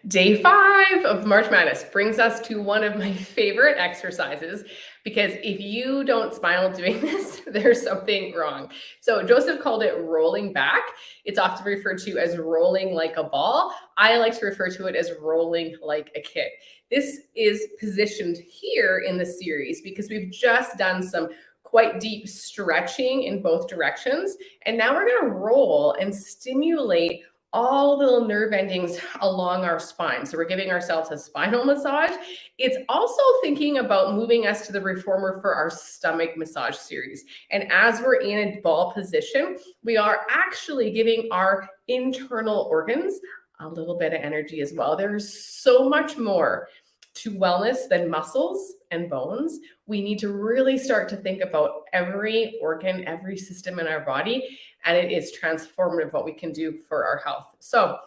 Day 5 of March Madness brings us to one of my favorite exercises because if you don't smile doing this, there's something wrong. So Joseph called it rolling back. It's often referred to as rolling like a ball. I like to refer to it as rolling like a kid. This is positioned here in the series because we've just done some quite deep stretching in both directions. And now we're going to roll and stimulate all the little nerve endings along our spine. So we're giving ourselves a spinal massage. It's also thinking about moving us to the reformer for our stomach massage series. And as we're in a ball position, we are actually giving our internal organs a little bit of energy as well. There's so much more to wellness than muscles and bones. We need to really start to think about every organ, every system in our body, and it is transformative what we can do for our health. So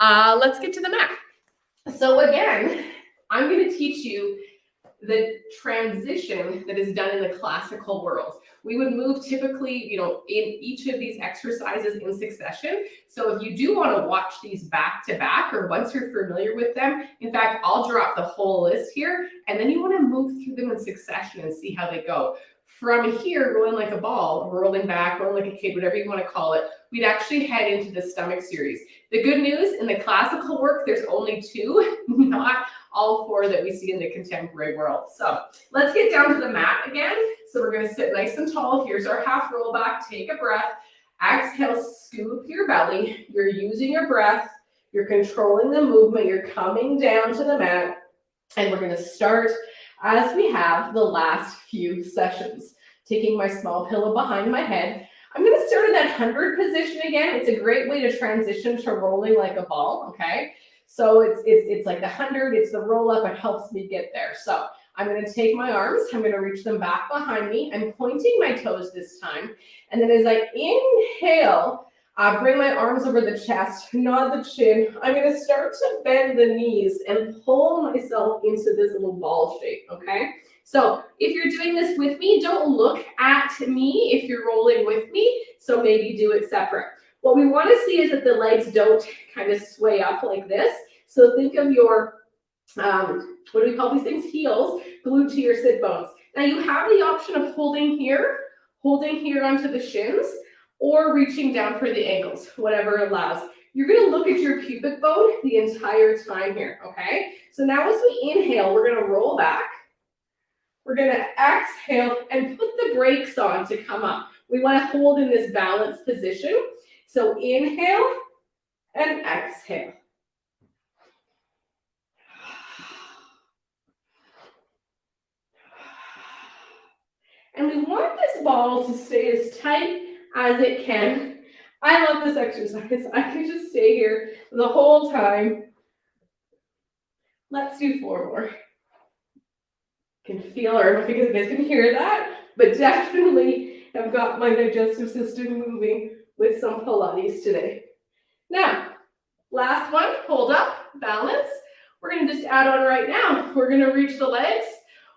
let's get to the mat. So again, I'm going to teach you the transition that is done in the classical world. We would move typically, in each of these exercises in succession. So if you do want to watch these back to back, or once you're familiar with them, in fact, I'll drop the whole list here, and then you want to move through them in succession and see how they go. From here, rolling like a ball, rolling back, rolling like a kid, whatever you want to call it, we'd actually head into the stomach series. The good news, in the classical work, there's only 2, not all 4 that we see in the contemporary world. So let's get down to the mat again. So we're going to sit nice and tall. Here's our half roll back. Take a breath. Exhale, scoop your belly. You're using your breath. You're controlling the movement. You're coming down to the mat. And we're going to start as we have the last few sessions. Taking my small pillow behind my head. I'm going to start in that 100 position again. It's a great way to transition to rolling like a ball, okay? So it's like the 100, it's the roll up, it helps me get there. So I'm going to take my arms, I'm going to reach them back behind me. I'm pointing my toes this time. And then as I inhale, bring my arms over the chest, nod the chin. I'm going to start to bend the knees and pull myself into this little ball shape, okay? So if you're doing this with me, don't look at me if you're rolling with me. So maybe do it separate. What we want to see is that the legs don't kind of sway up like this. So think of your, what do we call these things? Heels glued to your sit bones. Now you have the option of holding here onto the shins, or reaching down for the ankles, whatever allows. You're going to look at your pubic bone the entire time here, okay? So now as we inhale, we're going to roll back. We're going to exhale and put the brakes on to come up. We want to hold in this balanced position. So inhale and exhale. And we want this ball to stay as tight as it can. I love this exercise. I can just stay here the whole time. Let's do 4 more. Can feel, or I don't think you guys can hear that, but definitely have got my digestive system moving with some Pilates today. Now, last one, hold up, balance. We're going to just add on right now. We're going to reach the legs.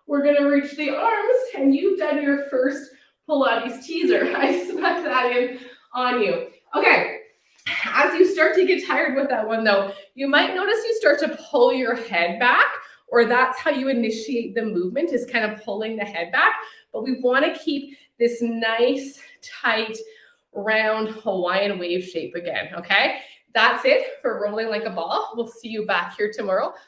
We're going to reach the arms, and you've done your first Pilates teaser. I snuck that in on you. Okay, as you start to get tired with that one though, you might notice you start to pull your head back, or that's how you initiate the movement, is kind of pulling the head back. But we want to keep this nice, tight, round Hawaiian wave shape again, okay? That's it for rolling like a ball. We'll see you back here tomorrow